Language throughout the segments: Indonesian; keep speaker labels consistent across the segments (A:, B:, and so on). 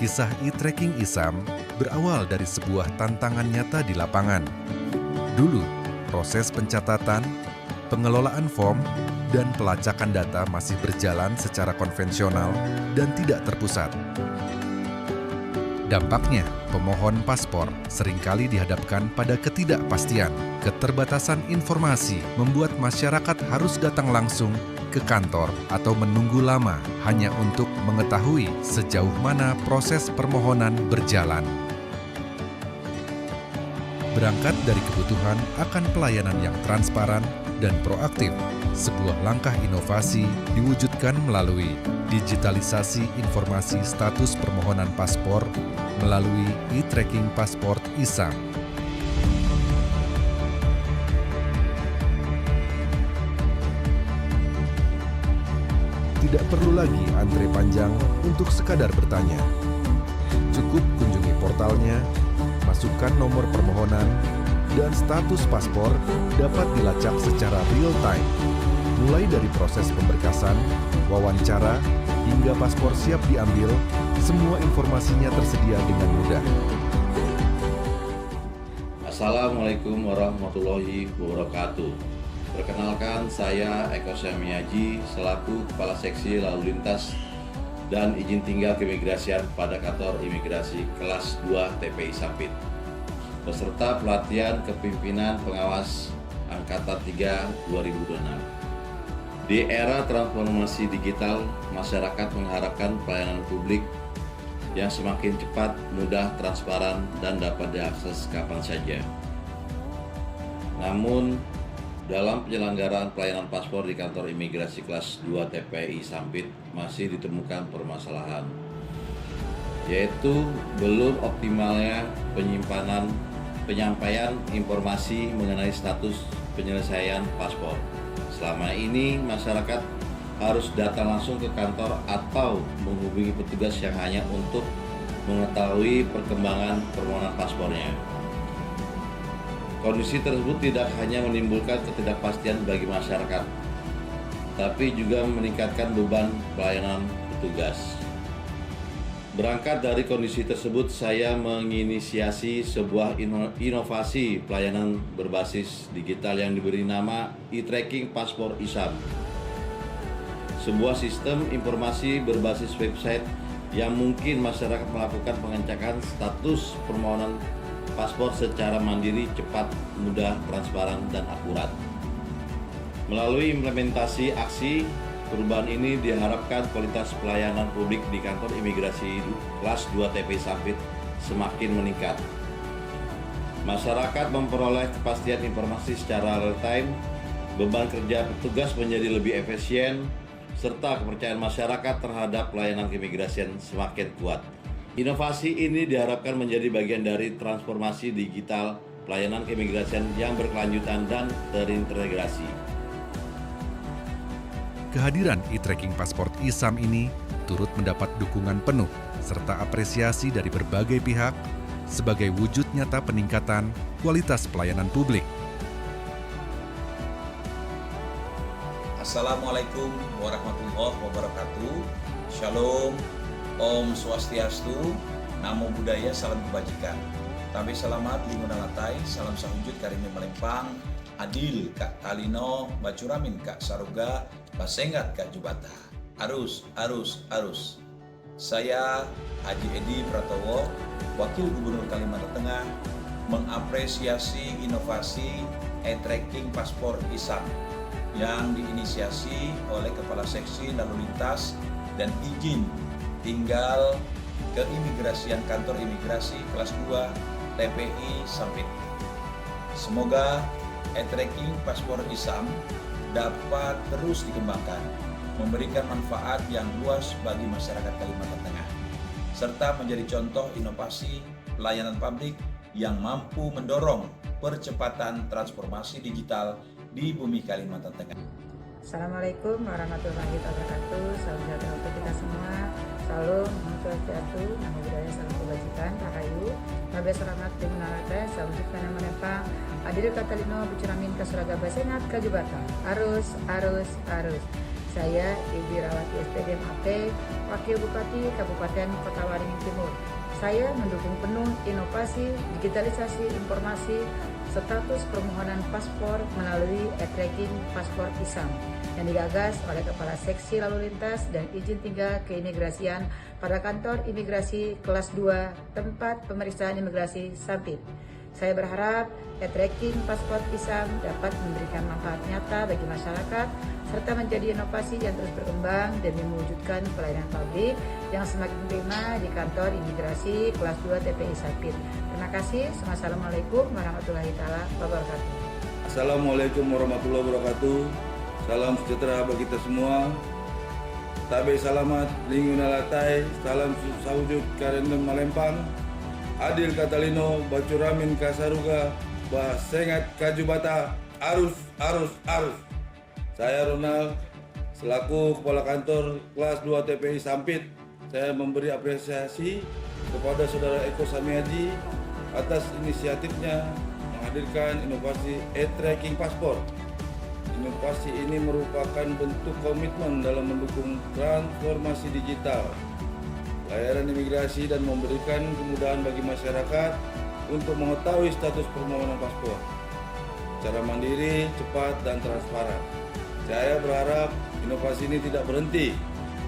A: Kisah e-tracking ISAM berawal dari sebuah tantangan nyata di lapangan. Dulu, proses pencatatan, pengelolaan form, dan pelacakan data masih berjalan secara konvensional dan tidak terpusat. Dampaknya, pemohon paspor seringkali dihadapkan pada ketidakpastian. Keterbatasan informasi membuat masyarakat harus datang langsung ke kantor atau menunggu lama hanya untuk mengetahui sejauh mana proses permohonan berjalan. Berangkat dari kebutuhan akan pelayanan yang transparan dan proaktif, sebuah langkah inovasi diwujudkan melalui digitalisasi informasi status permohonan paspor melalui e-tracking paspor ISAM. Tidak perlu lagi antre panjang untuk sekadar bertanya. Cukup kunjungi portalnya, masukkan nomor permohonan, dan status paspor dapat dilacak secara real-time. Mulai dari proses pemberkasan, wawancara, hingga paspor siap diambil, semua informasinya tersedia dengan mudah.
B: Assalamualaikum warahmatullahi wabarakatuh. Perkenalkan, saya Eko Syamiyaji selaku Kepala Seksi Lalu Lintas dan Izin Tinggal Keimigrasian pada Kantor Imigrasi Kelas 2 TPI Sampit, beserta pelatihan kepimpinan pengawas Angkatan 3 2026. Di era transformasi digital, masyarakat mengharapkan pelayanan publik yang semakin cepat, mudah, transparan, dan dapat diakses kapan saja. Namun, dalam penyelenggaraan pelayanan paspor di kantor imigrasi kelas 2 TPI Sampit masih ditemukan permasalahan, yaitu belum optimalnya penyampaian informasi mengenai status penyelesaian paspor. Selama ini masyarakat harus datang langsung ke kantor atau menghubungi petugas yang hanya untuk mengetahui perkembangan permohonan paspornya. Kondisi tersebut tidak hanya menimbulkan ketidakpastian bagi masyarakat, tapi juga meningkatkan beban pelayanan petugas. Berangkat dari kondisi tersebut, saya menginisiasi sebuah inovasi pelayanan berbasis digital yang diberi nama e-tracking paspor ISAM. Sebuah sistem informasi berbasis website yang mungkin masyarakat melakukan pengecekan status permohonan paspor secara mandiri, cepat, mudah, transparan, dan akurat. Melalui implementasi aksi perubahan ini diharapkan kualitas pelayanan publik di kantor imigrasi kelas 2 TPI Sampit semakin meningkat. Masyarakat memperoleh kepastian informasi secara real time, beban kerja petugas menjadi lebih efisien, serta kepercayaan masyarakat terhadap pelayanan keimigrasian semakin kuat. Inovasi ini diharapkan menjadi bagian dari transformasi digital pelayanan keimigrasian yang berkelanjutan dan terintegrasi.
A: Kehadiran e-tracking paspor ISAM ini turut mendapat dukungan penuh serta apresiasi dari berbagai pihak sebagai wujud nyata peningkatan kualitas pelayanan publik.
C: Assalamualaikum warahmatullahi wabarakatuh. Shalom, Om Swastiastu, Namo Buddhaya, salam kebajikan. Tabe selamat, lingkungan latai, salam sahujud karimi melempang, adil kak talino, bacuramin kak saruga, basengat kak jubata. Arus. Saya Haji Edi Pratowo, Wakil Gubernur Kalimantan Tengah, mengapresiasi inovasi e-tracking paspor ISAM yang diinisiasi oleh Kepala Seksi Lalu Lintas dan Izin Tinggal Keimigrasian Kantor Imigrasi Kelas 2 TPI Sampit. Semoga e-tracking paspor ISAM dapat terus dikembangkan, memberikan manfaat yang luas bagi masyarakat Kalimantan Tengah, serta menjadi contoh inovasi pelayanan publik yang mampu mendorong percepatan transformasi digital di bumi Kalimantan Tengah.
D: Assalamualaikum warahmatullahi wabarakatuh. Salam sejahtera untuk kita semua. Salam, Om Swastiastu, Namo Buddhaya, salam kebajikan, Rahayu, Tabe selamat, lingkungan latai, salam jika menempang, adil katalino, bucuramin, kasuraga basengat, kajubata. Arus. Saya Ibu Rawati SPDM AP, Wakil Bupati Kabupaten Kota Waringin Timur. Saya mendukung penuh inovasi, digitalisasi informasi, status permohonan paspor melalui e-tracking paspor ISAM yang digagas oleh Kepala Seksi Lalu Lintas dan Izin Tinggal Keimigrasian pada Kantor Imigrasi Kelas 2 Tempat Pemeriksaan Imigrasi Sampit. Saya berharap e-tracking paspor ISAM dapat memberikan manfaat nyata bagi masyarakat serta menjadi inovasi yang terus berkembang demi mewujudkan pelayanan publik yang semakin prima di Kantor Imigrasi Kelas 2 TPI Sampit. Terima kasih. Assalamualaikum warahmatullahi wabarakatuh.
E: Assalamualaikum warahmatullahi wabarakatuh. Salam sejahtera bagi kita semua. Tabe salamat, linguna latai, salam saujud karendem malempang. Adil Katalino, Bacuramin Kasaruga, Sengat Kajubata, arus. Saya Ronald, selaku Kepala Kantor Kelas 2 TPI Sampit, saya memberi apresiasi kepada Saudara Eko Samiaji atas inisiatifnya menghadirkan inovasi e-tracking paspor. Inovasi ini merupakan bentuk komitmen dalam mendukung transformasi digital, layanan imigrasi dan memberikan kemudahan bagi masyarakat untuk mengetahui status permohonan paspor secara mandiri, cepat, dan transparan. Saya berharap inovasi ini tidak berhenti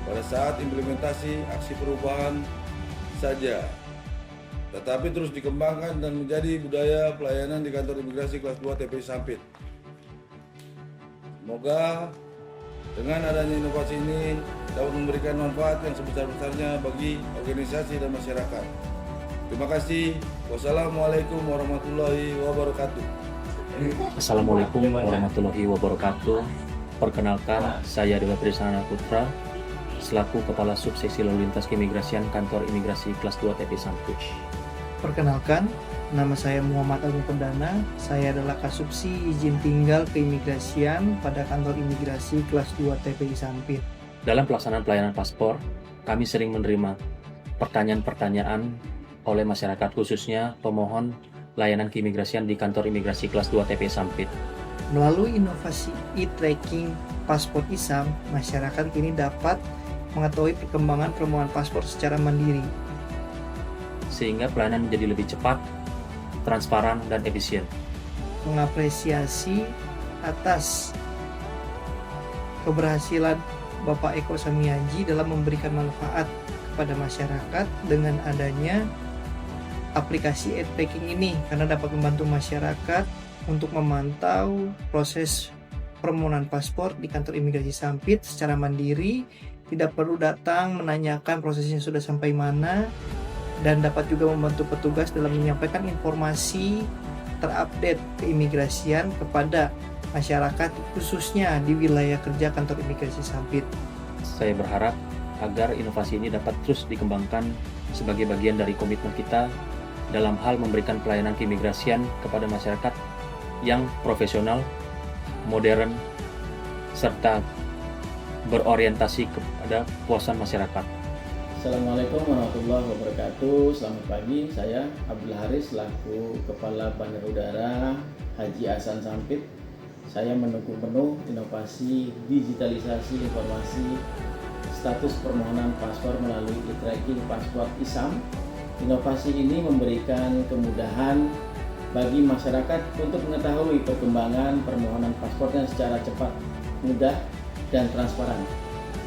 E: pada saat implementasi aksi perubahan saja, tetapi terus dikembangkan dan menjadi budaya pelayanan di Kantor Imigrasi Kelas 2 TPI Sampit. Semoga dengan adanya inovasi ini dapat memberikan manfaat yang sebesar-besarnya bagi organisasi dan masyarakat. Terima kasih. Wassalamualaikum warahmatullahi wabarakatuh.
F: Assalamualaikum warahmatullahi wabarakatuh. Perkenalkan, saya Dewa Trisana Putra, selaku Kepala Subseksi Lalu Lintas Keimigrasian Kantor Imigrasi Kelas 2 TPI Sampit.
G: Perkenalkan, nama saya Muhammad Agung Perdana. Saya adalah Kasubsi Izin Tinggal Keimigrasian pada Kantor Imigrasi Kelas 2 TPI Sampit.
F: Dalam pelaksanaan pelayanan paspor, kami sering menerima pertanyaan-pertanyaan oleh masyarakat, khususnya pemohon layanan keimigrasian di Kantor Imigrasi Kelas 2 TPI Sampit.
G: Melalui inovasi e-tracking paspor ISAM, masyarakat kini dapat mengetahui perkembangan permohonan paspor secara mandiri,
F: sehingga pelayanan menjadi lebih cepat, transparan, dan efisien.
G: Mengapresiasi atas keberhasilan Bapak Eko Samiaji dalam memberikan manfaat kepada masyarakat dengan adanya aplikasi e-tracking ini, karena dapat membantu masyarakat untuk memantau proses permohonan paspor di Kantor Imigrasi Sampit secara mandiri, tidak perlu datang menanyakan prosesnya sudah sampai mana, dan dapat juga membantu petugas dalam menyampaikan informasi terupdate keimigrasian kepada masyarakat, khususnya di wilayah kerja Kantor Imigrasi Sampit.
F: Saya berharap agar inovasi ini dapat terus dikembangkan sebagai bagian dari komitmen kita dalam hal memberikan pelayanan keimigrasian kepada masyarakat yang profesional, modern, serta berorientasi kepada kepuasan masyarakat.
H: Assalamualaikum warahmatullahi wabarakatuh. Selamat pagi, saya Abdul Haris selaku Kepala Bandar Udara Haji Hasan Sampit. Saya mendukung penuh inovasi digitalisasi informasi status permohonan paspor melalui e-tracking paspor ISAM. Inovasi ini memberikan kemudahan bagi masyarakat untuk mengetahui perkembangan permohonan paspornya secara cepat, mudah, dan transparan,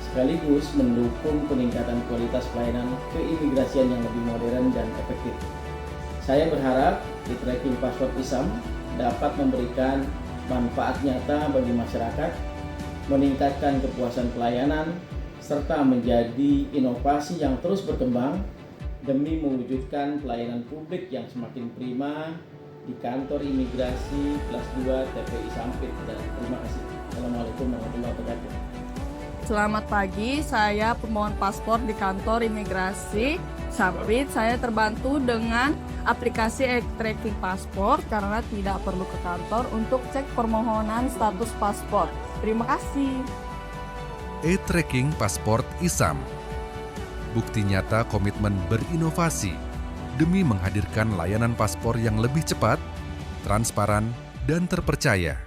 H: sekaligus mendukung peningkatan kualitas pelayanan keimigrasian yang lebih modern dan efektif. Saya berharap e-tracking paspor ISAM dapat memberikan manfaat nyata bagi masyarakat, meningkatkan kepuasan pelayanan, serta menjadi inovasi yang terus berkembang demi mewujudkan pelayanan publik yang semakin prima di Kantor Imigrasi Kelas 2 TPI Sampit. Dan terima kasih. Assalamualaikum warahmatullahi wabarakatuh.
I: Selamat pagi, saya pemohon paspor di Kantor Imigrasi Sampit. Saya terbantu dengan aplikasi e-tracking paspor karena tidak perlu ke kantor untuk cek permohonan status paspor. Terima kasih.
A: E-tracking paspor ISAM, bukti nyata komitmen berinovasi demi menghadirkan layanan paspor yang lebih cepat, transparan, dan terpercaya.